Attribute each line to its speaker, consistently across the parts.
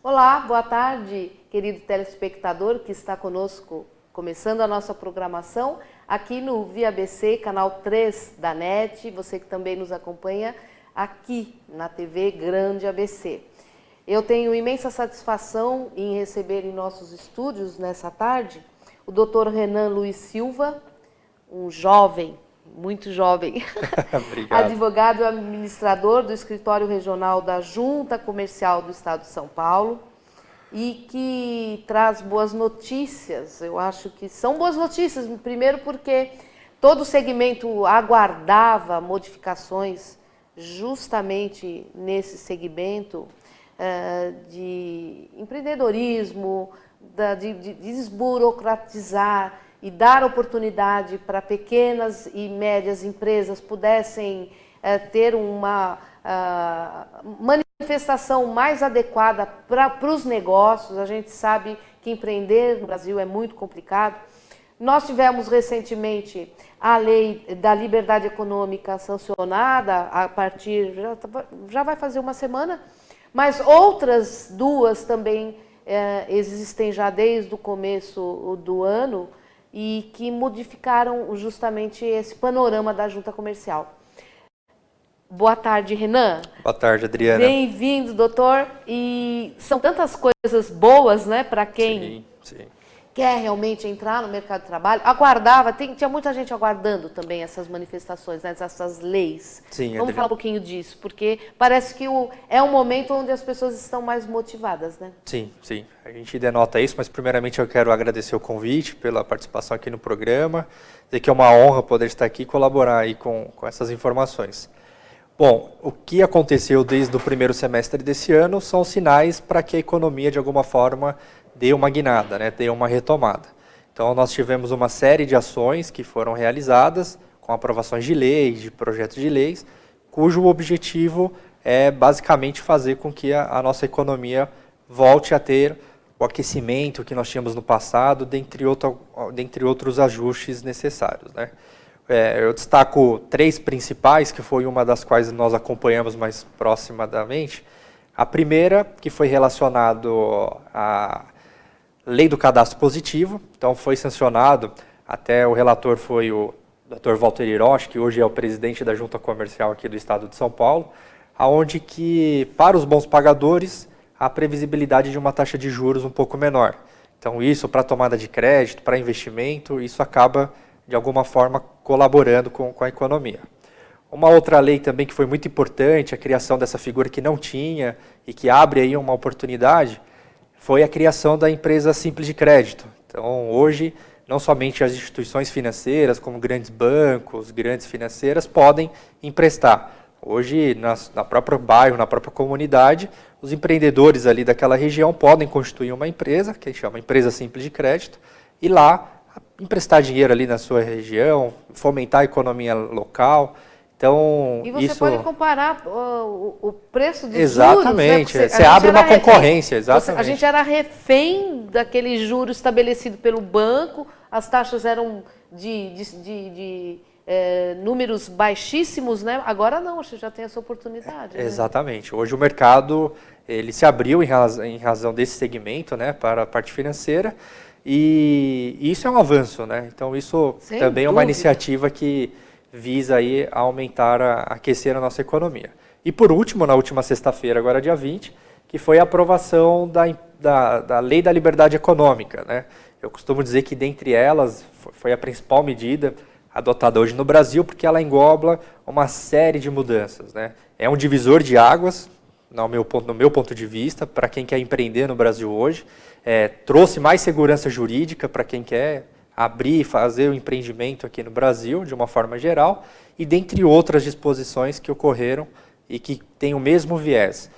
Speaker 1: Olá, boa tarde, querido telespectador que está conosco, começando a nossa programação aqui no Via ABC, canal 3 da NET, você que também nos acompanha aqui na TV Grande ABC. Eu tenho imensa satisfação em receber em nossos estúdios nessa tarde o Dr. Renan Luiz Silva, um jovem, muito jovem, advogado e administrador do Escritório Regional da Junta Comercial do Estado de São Paulo e que traz boas notícias. Eu acho que são boas notícias, primeiro porque todo o segmento aguardava modificações justamente nesse segmento de empreendedorismo, de desburocratizar e dar oportunidade para pequenas e médias empresas pudessem ter uma manifestação mais adequada para os negócios. A gente sabe que empreender no Brasil é muito complicado. Nós tivemos recentemente a lei da liberdade econômica sancionada a partir, já vai fazer uma semana, mas outras duas também existem já desde o começo do ano e que modificaram justamente esse panorama da junta comercial. Boa tarde, Renan.
Speaker 2: Boa tarde, Adriana.
Speaker 1: Bem-vindo, doutor. E são tantas coisas boas, né, para quem quer realmente entrar no mercado de trabalho. Aguardava, tinha muita gente aguardando também essas manifestações, né, essas leis.
Speaker 2: Sim,
Speaker 1: vamos falar um pouquinho disso, porque parece que é um momento onde as pessoas estão mais motivadas, né?
Speaker 2: Sim, sim. A gente denota isso, mas primeiramente eu quero agradecer o convite pela participação aqui no programa, dizer que é uma honra poder estar aqui e colaborar aí com essas informações. Bom, o que aconteceu desde o primeiro semestre desse ano são sinais para que a economia, de alguma forma, dê uma guinada, né, dê uma retomada. Então, nós tivemos uma série de ações que foram realizadas com aprovações de leis, de projetos de leis, cujo objetivo é basicamente fazer com que a nossa economia volte a ter o aquecimento que nós tínhamos no passado, dentre outros ajustes necessários, né. Eu destaco três principais, que foi uma das quais nós acompanhamos mais proximamente. A primeira, que foi relacionado à lei do cadastro positivo, então foi sancionado, até o relator foi o Dr. Walter Hiroshi, que hoje é o presidente da Junta Comercial aqui do Estado de São Paulo, aonde que, para os bons pagadores, há previsibilidade de uma taxa de juros um pouco menor. Então isso, para tomada de crédito, para investimento, isso acaba de alguma forma colaborando com a economia. Uma outra lei também que foi muito importante, a criação dessa figura que não tinha e que abre aí uma oportunidade, foi a criação da empresa simples de crédito. Então, hoje, não somente as instituições financeiras, como grandes bancos, grandes financeiras, podem emprestar. Hoje, na própria bairro, na própria comunidade, os empreendedores ali daquela região podem constituir uma empresa, que a gente chama Empresa Simples de Crédito, e lá emprestar dinheiro ali na sua região, fomentar a economia local. Então,
Speaker 1: e você pode comparar o preço dos
Speaker 2: exatamente,
Speaker 1: juros, né?
Speaker 2: Você abre uma concorrência, exatamente.
Speaker 1: A gente era refém daquele juro estabelecido pelo banco, as taxas eram de números baixíssimos, né? Agora não, você já tem essa oportunidade. Né?
Speaker 2: Exatamente. Hoje o mercado ele se abriu em razão desse segmento, né, para a parte financeira. E isso é um avanço, né? Então isso
Speaker 1: Sem
Speaker 2: também é uma
Speaker 1: dúvida.
Speaker 2: iniciativa que visa aí aumentar, aquecer a nossa economia. E por último, na última sexta-feira, agora dia 20, que foi a aprovação da Lei da Liberdade Econômica, né? Eu costumo dizer que dentre elas foi a principal medida adotada hoje no Brasil, porque ela engloba uma série de mudanças, né? É um divisor de águas, no meu ponto de vista, para quem quer empreender no Brasil hoje. Trouxe mais segurança jurídica para quem quer abrir e fazer o empreendimento aqui no Brasil, de uma forma geral, e dentre outras disposições que ocorreram e que têm o mesmo viés.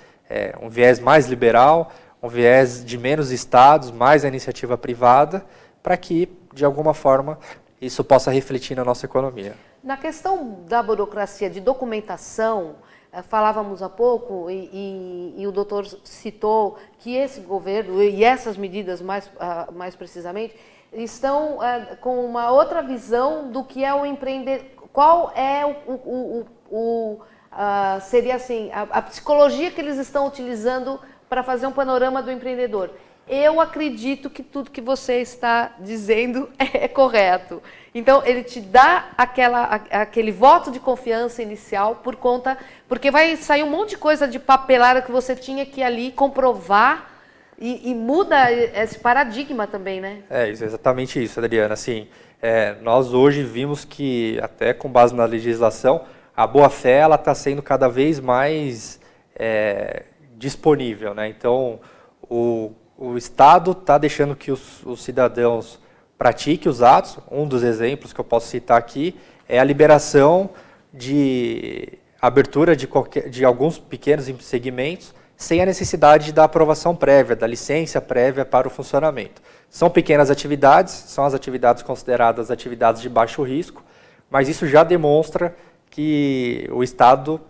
Speaker 2: Um viés mais liberal, um viés de menos estados, mais a iniciativa privada, para que, de alguma forma, isso possa refletir na nossa economia.
Speaker 1: Na questão da burocracia de documentação, falávamos há pouco e o doutor citou que esse governo e essas medidas mais precisamente estão com uma outra visão do que é o empreender. Qual é seria assim a psicologia que eles estão utilizando para fazer um panorama do empreendedor. Eu acredito que tudo que você está dizendo é correto. Então, ele te dá aquele voto de confiança inicial porque vai sair um monte de coisa de papelada que você tinha que ali comprovar e muda esse paradigma também, né?
Speaker 2: Exatamente isso, Adriana. Assim, nós hoje vimos que, até com base na legislação, a boa-fé está sendo cada vez mais disponível, né? Então, o Estado está deixando que os cidadãos pratiquem os atos. Um dos exemplos que eu posso citar aqui é a liberação de abertura de alguns pequenos segmentos sem a necessidade da aprovação prévia, da licença prévia para o funcionamento. São pequenas atividades, são as atividades consideradas atividades de baixo risco, mas isso já demonstra que o Estado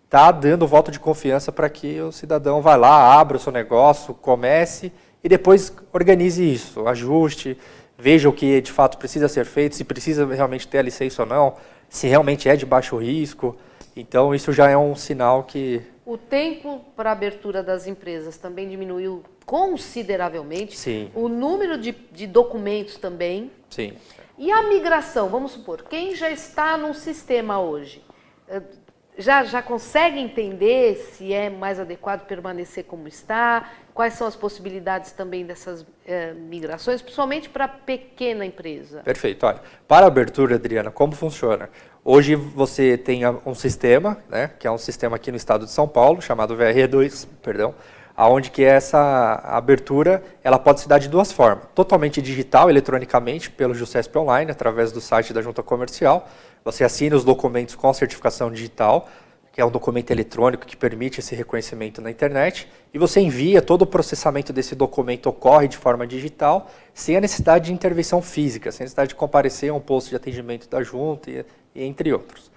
Speaker 2: está dando voto de confiança para que o cidadão vá lá, abra o seu negócio, comece e depois organize isso, ajuste, veja o que de fato precisa ser feito, se precisa realmente ter a licença ou não, se realmente é de baixo risco. Então isso já é um sinal que...
Speaker 1: O tempo para a abertura das empresas também diminuiu consideravelmente.
Speaker 2: Sim.
Speaker 1: O número de documentos também.
Speaker 2: Sim.
Speaker 1: E a migração, vamos supor, quem já está num sistema hoje, já consegue entender se é mais adequado permanecer como está? Quais são as possibilidades também dessas migrações, principalmente para a pequena empresa?
Speaker 2: Perfeito. Olha, para a abertura, Adriana, como funciona? Hoje você tem um sistema, né, que é um sistema aqui no estado de São Paulo, chamado VRE2, onde que essa abertura ela pode se dar de duas formas. Totalmente digital, eletronicamente, pelo JuSesp Online, através do site da Junta Comercial. Você assina os documentos com certificação digital, que é um documento eletrônico que permite esse reconhecimento na internet, e você envia, todo o processamento desse documento ocorre de forma digital, sem a necessidade de intervenção física, sem a necessidade de comparecer a um posto de atendimento da Junta, e entre outros.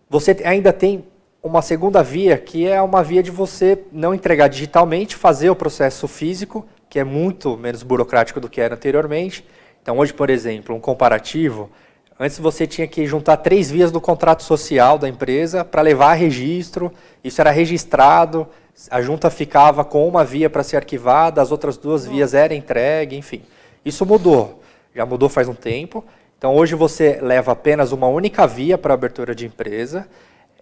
Speaker 2: Você ainda tem uma segunda via, que é uma via de você não entregar digitalmente, fazer o processo físico, que é muito menos burocrático do que era anteriormente. Então hoje, por exemplo, um comparativo, antes você tinha que juntar 3 vias do contrato social da empresa para levar a registro, isso era registrado, a junta ficava com uma via para ser arquivada, as outras 2 vias eram entregue, enfim. Isso mudou, já mudou faz um tempo. Então hoje você leva apenas uma única via para a abertura de empresa,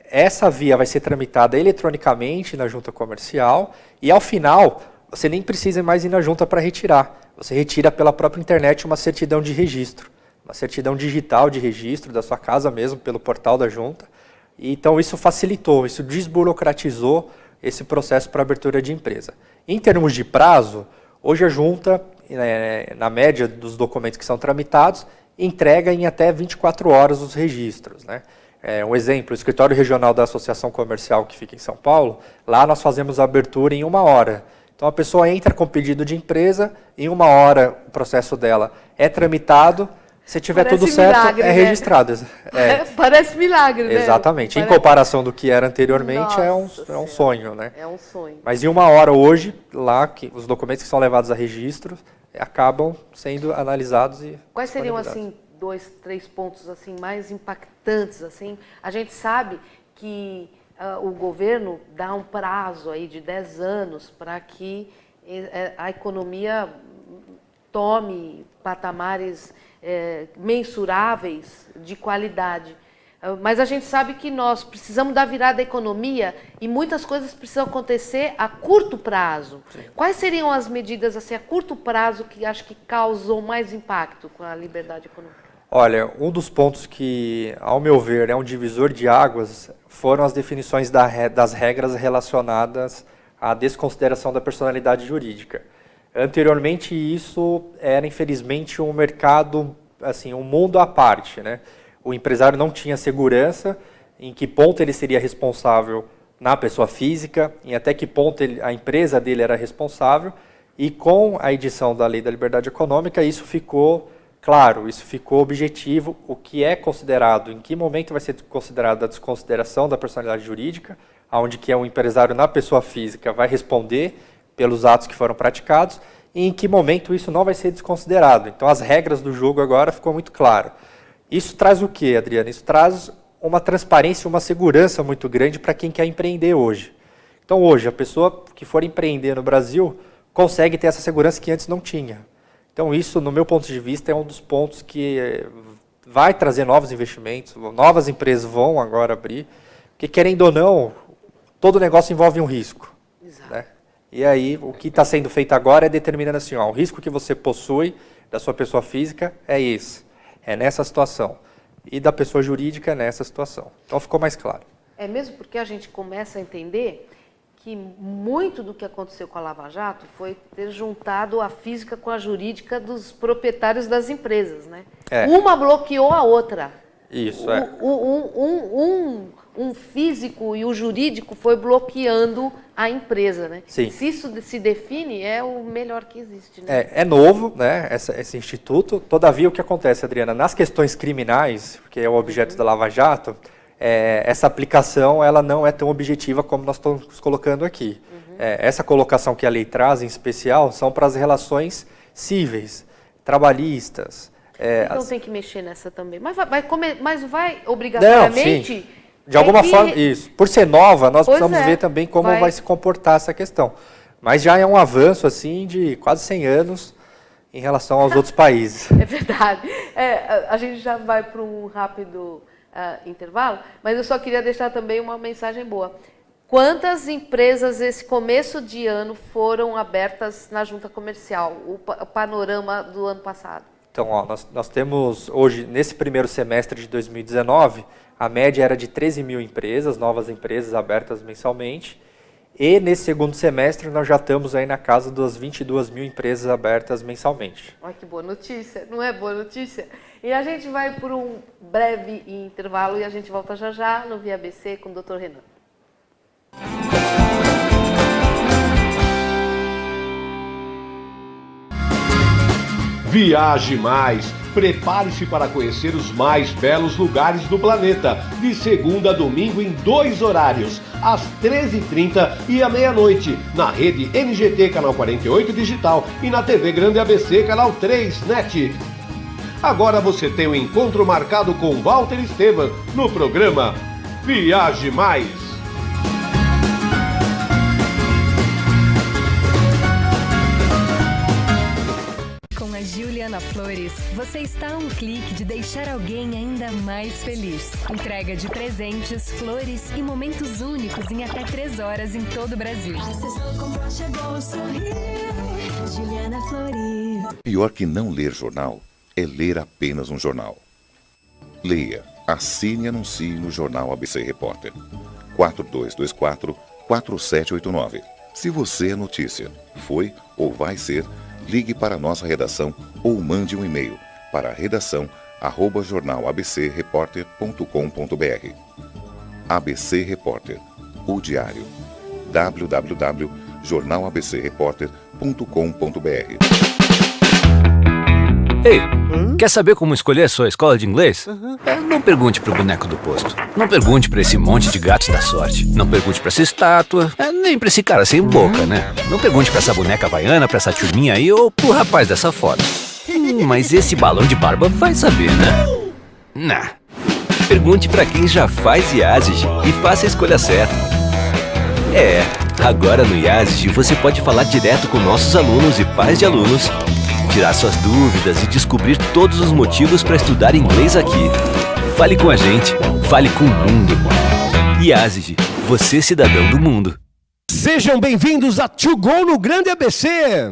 Speaker 2: essa via vai ser tramitada eletronicamente na junta comercial e ao final você nem precisa mais ir na junta para retirar, você retira pela própria internet uma certidão de registro. Uma certidão digital de registro da sua casa mesmo, pelo portal da junta. E, então isso facilitou, isso desburocratizou esse processo para abertura de empresa. Em termos de prazo, hoje a junta, na média dos documentos que são tramitados, entrega em até 24 horas os registros, né? Um exemplo, o escritório regional da Associação Comercial que fica em São Paulo, lá nós fazemos a abertura em 1 hora. Então a pessoa entra com pedido de empresa, em 1 hora o processo dela é tramitado. Se tiver tudo certo, milagre, é registrado.
Speaker 1: Parece milagre, né?
Speaker 2: Exatamente. Em comparação do que era anteriormente, é um sonho, né?
Speaker 1: É um sonho.
Speaker 2: Mas em 1 hora hoje, lá, os documentos que são levados a registro acabam sendo analisados e
Speaker 1: Quais seriam, assim, 2, 3 pontos assim, mais impactantes? Assim? A gente sabe que o governo dá um prazo aí de 10 anos para que a economia tome patamares mensuráveis de qualidade. Mas a gente sabe que nós precisamos da virada da economia e muitas coisas precisam acontecer a curto prazo. Sim. Quais seriam as medidas assim, a curto prazo que acho que causam mais impacto com a liberdade econômica?
Speaker 2: Olha, um dos pontos que, ao meu ver, é um divisor de águas foram as definições das regras relacionadas à desconsideração da personalidade jurídica. Anteriormente, isso era, infelizmente, um mercado, assim, um mundo à parte, né? O empresário não tinha segurança em que ponto ele seria responsável na pessoa física, em até que ponto a empresa dele era responsável, e com a edição da Lei da Liberdade Econômica, isso ficou claro, isso ficou objetivo, o que é considerado, em que momento vai ser considerada a desconsideração da personalidade jurídica, onde que é um empresário na pessoa física vai responder pelos atos que foram praticados, e em que momento isso não vai ser desconsiderado. Então, as regras do jogo agora ficou muito claro. Isso traz o quê, Adriana? Isso traz uma transparência, uma segurança muito grande para quem quer empreender hoje. Então hoje, a pessoa que for empreender no Brasil consegue ter essa segurança que antes não tinha. Então isso, no meu ponto de vista, é um dos pontos que vai trazer novos investimentos, novas empresas vão agora abrir, porque querendo ou não, todo negócio envolve um risco.
Speaker 1: Exato.
Speaker 2: Né? E aí, o que está sendo feito agora é determinando assim, ó, o risco que você possui da sua pessoa física é esse, é nessa situação. E da pessoa jurídica é nessa situação. Então ficou mais claro.
Speaker 1: É mesmo porque a gente começa a entender que muito do que aconteceu com a Lava Jato foi ter juntado a física com a jurídica dos proprietários das empresas, né? Uma bloqueou a outra.
Speaker 2: Isso,
Speaker 1: Um físico e o jurídico foi bloqueando a empresa, né?
Speaker 2: Sim.
Speaker 1: Se isso se define, é o melhor que existe, né?
Speaker 2: É novo, né, esse instituto. Todavia, o que acontece, Adriana, nas questões criminais, que é o objeto da Lava Jato, essa aplicação ela não é tão objetiva como nós estamos colocando aqui. Essa colocação que a lei traz, em especial, são para as relações cíveis, trabalhistas.
Speaker 1: Então tem que mexer nessa também. Mas vai obrigatoriamente...
Speaker 2: Não, sim. De alguma forma, isso. Por ser nova, nós precisamos ver também como vai se comportar essa questão. Mas já é um avanço assim de quase 100 anos em relação aos outros países.
Speaker 1: É verdade. A gente já vai para um rápido intervalo, mas eu só queria deixar também uma mensagem boa. Quantas empresas esse começo de ano foram abertas na junta comercial? O panorama do ano passado.
Speaker 2: Então, ó, nós temos hoje, nesse primeiro semestre de 2019, a média era de 13 mil empresas, novas empresas abertas mensalmente. E nesse segundo semestre nós já estamos aí na casa das 22 mil empresas abertas mensalmente.
Speaker 1: Olha que boa notícia, não é boa notícia? E a gente vai por um breve intervalo e a gente volta já já no Via ABC com o Dr. Renan.
Speaker 3: Viaje mais! Prepare-se para conhecer os mais belos lugares do planeta, de segunda a domingo em 2 horários, às 13h30 e à meia-noite, na rede NGT Canal 48 Digital e na TV Grande ABC Canal 3 NET. Agora você tem um encontro marcado com Walter Esteban no programa Viaje Mais.
Speaker 4: Juliana Flores, você está a um clique de deixar alguém ainda mais feliz. Entrega de presentes, flores e momentos únicos em até 3 horas em todo o Brasil.
Speaker 5: Juliana Flores. Pior que não ler jornal é ler apenas um jornal. Leia, assine e anuncie no Jornal ABC Repórter. 4224-4789. Se você é notícia, foi ou vai ser, ligue para a nossa redação ou mande um e-mail para redação@jornalabcreporter.com.br. ABC Repórter, o diário. www.jornalabcreporter.com.br.
Speaker 6: Ei, quer saber como escolher a sua escola de inglês? Não pergunte pro boneco do posto. Não pergunte pra esse monte de gatos da sorte. Não pergunte pra essa estátua. Nem pra esse cara sem boca, né? Não pergunte pra essa boneca havaiana, pra essa turminha aí ou pro rapaz dessa foto. Mas esse balão de barba vai saber, né? Nah. Pergunte pra quem já faz IASIG e faça a escolha certa. Agora no IASIG você pode falar direto com nossos alunos e pais de alunos, tirar suas dúvidas e descobrir todos os motivos para estudar inglês aqui. Fale com a gente, fale com o mundo. IASIG, você cidadão do mundo.
Speaker 3: Sejam bem-vindos a To Go no Grande ABC.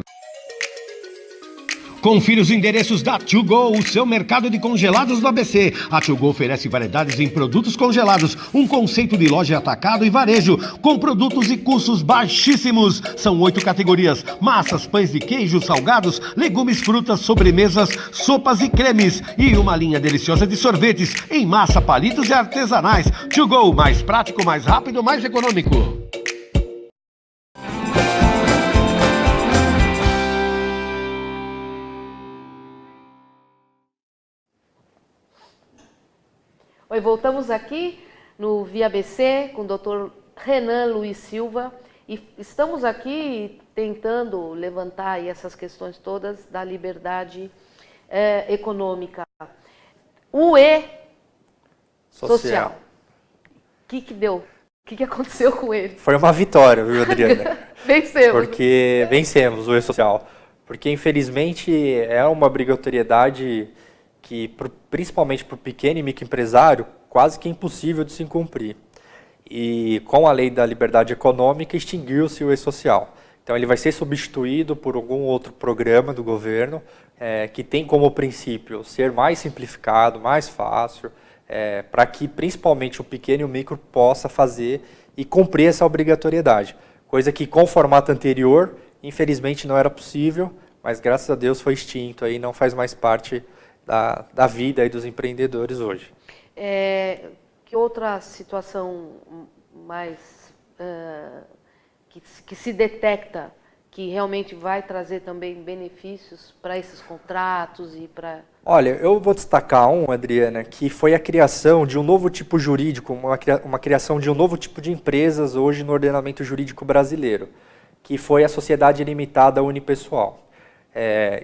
Speaker 3: Confira os endereços da To Go, o seu mercado de congelados do ABC. A To Go oferece variedades em produtos congelados, um conceito de loja atacado e varejo, com produtos e custos baixíssimos. São 8 categorias: massas, pães de queijo, salgados, legumes, frutas, sobremesas, sopas e cremes. E uma linha deliciosa de sorvetes em massa, palitos e artesanais. To Go, mais prático, mais rápido, mais econômico.
Speaker 1: Oi, voltamos aqui no Via ABC com o Dr. Renan Luiz Silva e estamos aqui tentando levantar aí essas questões todas da liberdade econômica. O E social. O que deu? O que aconteceu com ele?
Speaker 2: Foi uma vitória, viu, Adriana?
Speaker 1: Vencemos.
Speaker 2: Porque vencemos o E-Social. Porque, infelizmente, é uma obrigatoriedade que, principalmente para o pequeno e microempresário, quase que é impossível de se cumprir. E com a lei da liberdade econômica, extinguiu-se o E-Social. Então, ele vai ser substituído por algum outro programa do governo que tem como princípio ser mais simplificado, mais fácil, para que principalmente o pequeno e o micro possa fazer e cumprir essa obrigatoriedade. Coisa que com o formato anterior, infelizmente não era possível, mas graças a Deus foi extinto e não faz mais parte da vida aí dos empreendedores hoje.
Speaker 1: Que outra situação mais que se detecta que realmente vai trazer também benefícios para esses contratos e para...
Speaker 2: Olha, eu vou destacar Adriana, que foi a criação de um novo tipo jurídico, uma criação de um novo tipo de empresas hoje no ordenamento jurídico brasileiro, que foi a sociedade limitada unipessoal.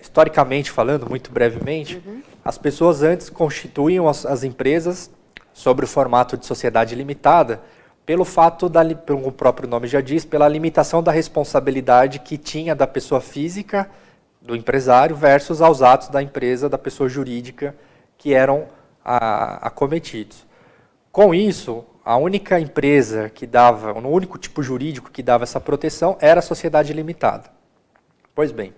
Speaker 2: Historicamente falando, muito brevemente, as pessoas antes constituíam as empresas sobre o formato de sociedade limitada, pelo fato, como o próprio nome já diz, pela limitação da responsabilidade que tinha da pessoa física, do empresário, versus aos atos da empresa, da pessoa jurídica, que eram acometidos. Com isso, a única empresa que dava, o único tipo jurídico que dava essa proteção era a sociedade limitada. Pois bem,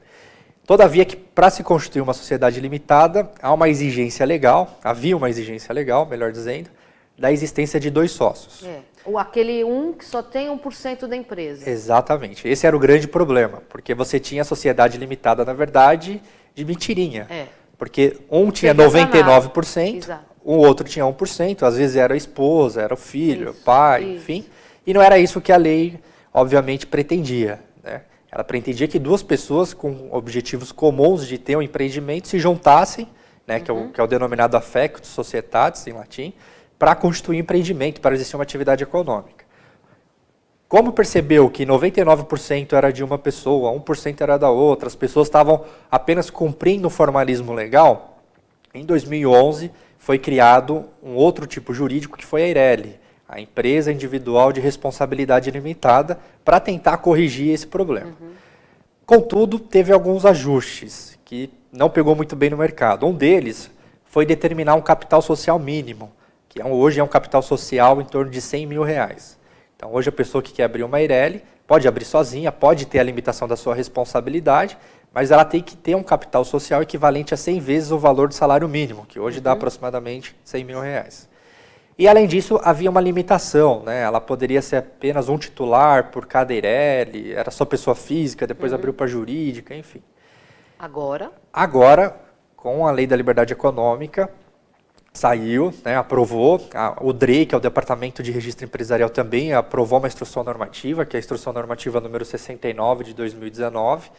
Speaker 2: todavia que para se constituir uma sociedade limitada, havia uma exigência legal, melhor dizendo, da existência de 2 sócios.
Speaker 1: Aquele que só tem 1% da empresa.
Speaker 2: Exatamente. Esse era o grande problema, porque você tinha a sociedade limitada, na verdade, de mentirinha. Porque tinha 99%, o outro tinha 1%, às vezes era a esposa, era o filho, pai, enfim. E não era isso que a lei, obviamente, pretendia, né? Ela pretendia que 2 pessoas com objetivos comuns de ter um empreendimento se juntassem, né, que é o denominado affectus societatis, em latim, para constituir empreendimento, para exercer uma atividade econômica. Como percebeu que 99% era de uma pessoa, 1% era da outra, as pessoas estavam apenas cumprindo o formalismo legal, em 2011 foi criado um outro tipo jurídico que foi a EIRELI, a Empresa Individual de Responsabilidade Limitada, para tentar corrigir esse problema. Contudo, teve alguns ajustes que não pegou muito bem no mercado. Um deles foi determinar um capital social mínimo, que hoje é um capital social em torno de R$100 mil. Então, hoje a pessoa que quer abrir uma EIRELI pode abrir sozinha, pode ter a limitação da sua responsabilidade, mas ela tem que ter um capital social equivalente a 100 vezes o valor do salário mínimo, que hoje dá aproximadamente R$100 mil. E, além disso, havia uma limitação, né? Ela poderia ser apenas um titular por cada EIRELI, era só pessoa física, depois abriu para jurídica, enfim. Agora, com a Lei da Liberdade Econômica, saiu, né, aprovou, o DREI, que é o Departamento de Registro Empresarial, também aprovou uma instrução normativa, que é a instrução normativa número 69 de 2019,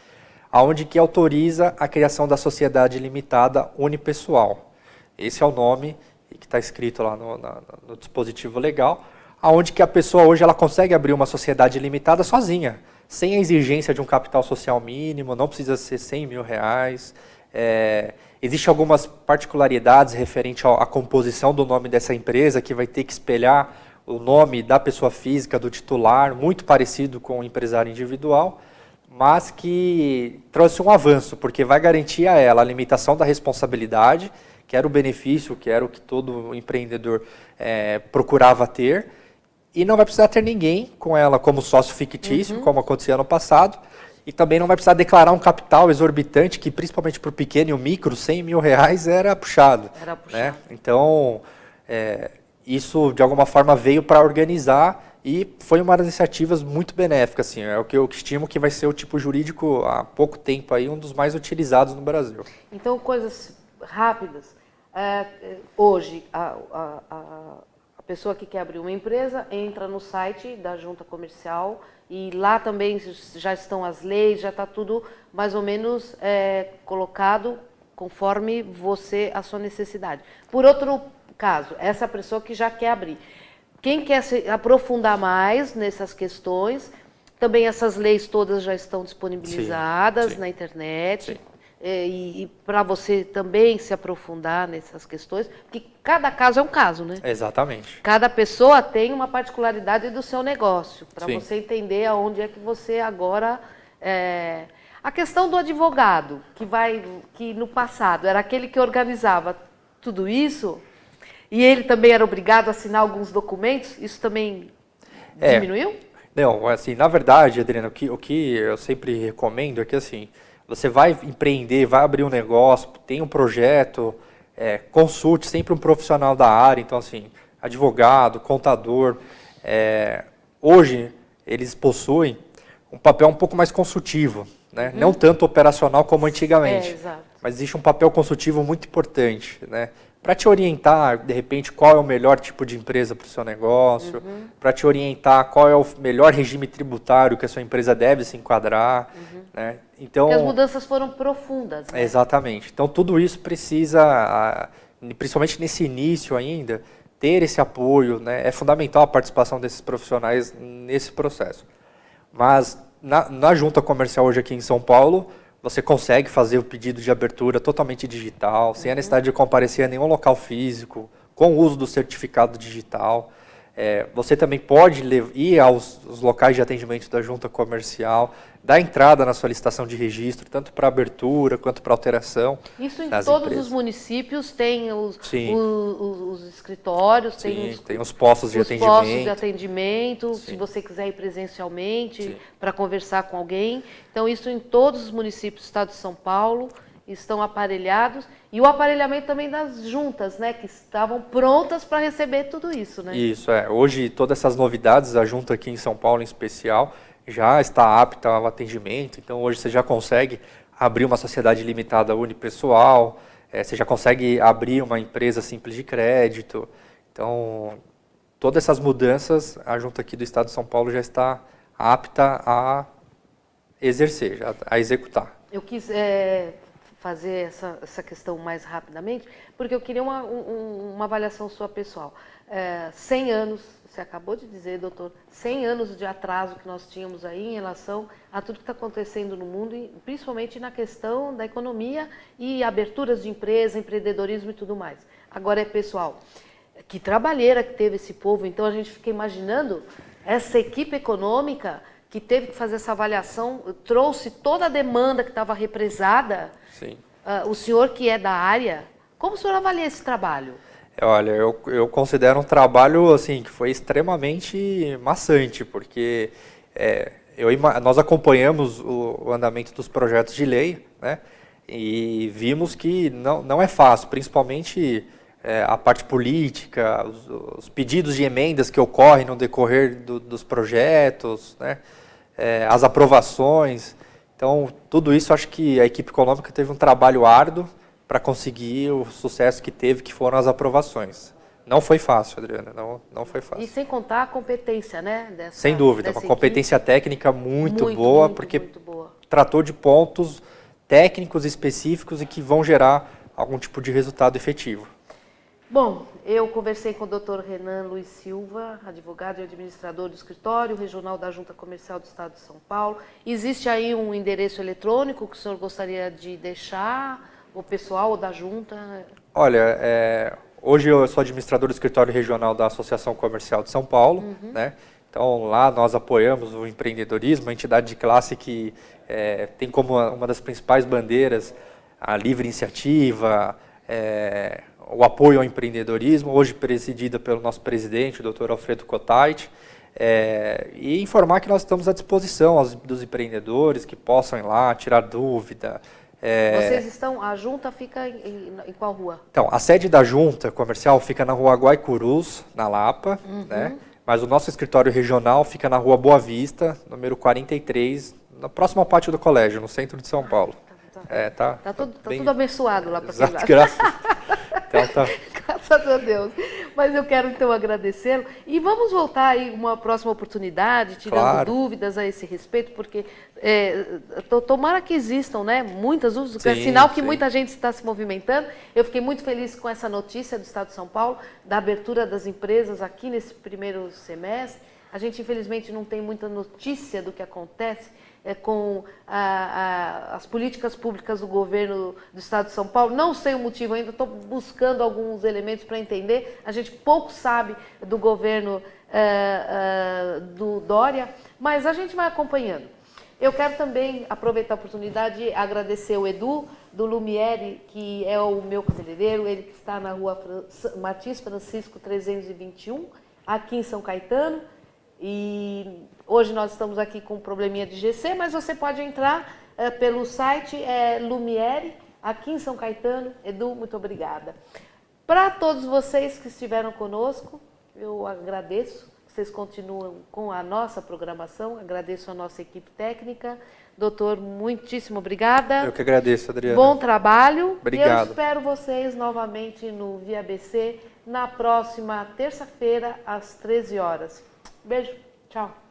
Speaker 2: onde que autoriza a criação da sociedade limitada unipessoal. Esse é o nome que está escrito lá no dispositivo legal, onde que a pessoa hoje ela consegue abrir uma sociedade limitada sozinha, sem a exigência de um capital social mínimo, não precisa ser R$100 mil. Existem algumas particularidades referentes à composição do nome dessa empresa, que vai ter que espelhar o nome da pessoa física, do titular, muito parecido com o empresário individual, mas que trouxe um avanço, porque vai garantir a ela a limitação da responsabilidade, que era o benefício, que era o que todo empreendedor procurava ter, e não vai precisar ter ninguém com ela como sócio fictício, como acontecia no passado, e também não vai precisar declarar um capital exorbitante, que principalmente para o pequeno e o micro, R$100 mil era puxado. Né? Então, isso de alguma forma veio para organizar e foi uma das iniciativas muito benéficas. Assim, é o que eu estimo que vai ser o tipo jurídico há pouco tempo aí, um dos mais utilizados no Brasil.
Speaker 1: Então, coisas rápidas. Hoje, a pessoa que quer abrir uma empresa entra no site da junta comercial e lá também já estão as leis, já está tudo mais ou menos colocado conforme a sua necessidade. Por outro caso, essa pessoa que já quer abrir. Quem quer se aprofundar mais nessas questões, também essas leis todas já estão disponibilizadas na internet. e para você também se aprofundar nessas questões, porque cada caso é um caso, né?
Speaker 2: Exatamente.
Speaker 1: Cada pessoa tem uma particularidade do seu negócio, para
Speaker 2: Sim.
Speaker 1: você entender aonde é que você agora... A questão do advogado, que no passado era aquele que organizava tudo isso, e ele também era obrigado a assinar alguns documentos, isso também diminuiu?
Speaker 2: Não, assim, na verdade, Adriana, o que eu sempre recomendo é que, assim, você vai empreender, vai abrir um negócio, tem um projeto, consulte sempre um profissional da área, então, assim, advogado, contador, hoje eles possuem um papel um pouco mais consultivo, né? Não tanto operacional como antigamente,
Speaker 1: exato.
Speaker 2: mas existe um papel consultivo muito importante, né? Para te orientar, de repente, qual é o melhor tipo de empresa para o seu negócio, para te orientar qual é o melhor regime tributário que a sua empresa deve se enquadrar. Né? Então,
Speaker 1: Porque as mudanças foram profundas. Né?
Speaker 2: Exatamente. Então, tudo isso precisa, principalmente nesse início ainda, ter esse apoio. Né? É fundamental a participação desses profissionais nesse processo. Mas, na junta comercial hoje aqui em São Paulo, você consegue fazer o pedido de abertura totalmente digital, sem a necessidade de comparecer a nenhum local físico, com o uso do certificado digital. Você também pode ir aos locais de atendimento da junta comercial, dar entrada na solicitação de registro, tanto para abertura quanto para alteração.
Speaker 1: Isso em
Speaker 2: das
Speaker 1: todos
Speaker 2: empresas.
Speaker 1: Os municípios tem os escritórios,
Speaker 2: Sim, tem os postos de atendimento.
Speaker 1: Postos de atendimento, se você quiser ir presencialmente para conversar com alguém. Então, isso em todos os municípios do estado de São Paulo estão aparelhados. E o aparelhamento também das juntas, né, que estavam prontas para receber tudo isso. Né?
Speaker 2: Isso, hoje todas essas novidades, a junta aqui em São Paulo em especial, já está apta ao atendimento. Então, hoje você já consegue abrir uma sociedade limitada unipessoal, você já consegue abrir uma empresa simples de crédito. Então, todas essas mudanças, a junta aqui do estado de São Paulo já está apta a exercer, a executar.
Speaker 1: Eu quis fazer essa questão mais rapidamente, porque eu queria uma avaliação sua pessoal. 100 anos, você acabou de dizer, doutor, 100 anos de atraso que nós tínhamos aí em relação a tudo que está acontecendo no mundo, e principalmente na questão da economia e aberturas de empresa, empreendedorismo e tudo mais. Agora pessoal, que trabalheira que teve esse povo, então a gente fica imaginando essa equipe econômica que teve que fazer essa avaliação, trouxe toda a demanda que estava represada.
Speaker 2: Sim.
Speaker 1: O senhor que é da área, como o senhor avalia esse trabalho?
Speaker 2: Olha, eu considero um trabalho assim, que foi extremamente maçante, porque nós acompanhamos o andamento dos projetos de lei, né, e vimos que não é fácil, principalmente a parte política, os pedidos de emendas que ocorrem no decorrer dos projetos, né, as aprovações. Então, tudo isso, acho que a equipe econômica teve um trabalho árduo para conseguir o sucesso que teve, que foram as aprovações. Não foi fácil, Adriana, não foi fácil.
Speaker 1: E sem contar a competência, né?
Speaker 2: Sem dúvida, uma competência técnica muito boa, porque tratou de pontos técnicos específicos e que vão gerar algum tipo de resultado efetivo.
Speaker 1: Bom, eu conversei com o Dr. Renan Luiz Silva, advogado e administrador do escritório regional da Junta Comercial do Estado de São Paulo. Existe aí um endereço eletrônico que o senhor gostaria de deixar, o pessoal da Junta?
Speaker 2: Olha, hoje eu sou administrador do escritório regional da Associação Comercial de São Paulo, né? Então lá nós apoiamos o empreendedorismo, a entidade de classe que tem como uma das principais bandeiras a livre iniciativa, o apoio ao empreendedorismo, hoje presidida pelo nosso presidente, o Dr. Alfredo Cotait, e informar que nós estamos à disposição dos empreendedores que possam ir lá, tirar dúvida.
Speaker 1: A Junta fica em qual rua?
Speaker 2: Então, a sede da Junta Comercial fica na rua Guaicurus, na Lapa, né? Mas o nosso escritório regional fica na rua Boa Vista, número 43, na próxima pátio do colégio, no centro de São Paulo.
Speaker 1: Tá tudo abençoado lá para
Speaker 2: Exato, graças
Speaker 1: a Deus. Mas eu quero então agradecê-lo e vamos voltar aí uma próxima oportunidade, tirando dúvidas a esse respeito, porque tomara que existam, né, muitas dúvidas, é sinal que muita gente está se movimentando. Eu fiquei muito feliz com essa notícia do Estado de São Paulo, da abertura das empresas aqui nesse primeiro semestre. A gente, infelizmente, não tem muita notícia do que acontece com as políticas públicas do governo do Estado de São Paulo. Não sei o motivo ainda, estou buscando alguns elementos para entender. A gente pouco sabe do governo do Dória, mas a gente vai acompanhando. Eu quero também aproveitar a oportunidade e agradecer o Edu, do Lumiere, que é o meu cabeleireiro, ele que está na rua Martins Francisco 321, aqui em São Caetano. E hoje nós estamos aqui com um probleminha de GC, mas você pode entrar pelo site Lumiere, aqui em São Caetano. Edu, muito obrigada. Para todos vocês que estiveram conosco, eu agradeço. Vocês continuam com a nossa programação, agradeço a nossa equipe técnica. Doutor, muitíssimo obrigada.
Speaker 2: Eu que agradeço, Adriana.
Speaker 1: Bom trabalho.
Speaker 2: Obrigado.
Speaker 1: E eu espero vocês novamente no Via ABC na próxima terça-feira, às 13 horas. Beijo, tchau.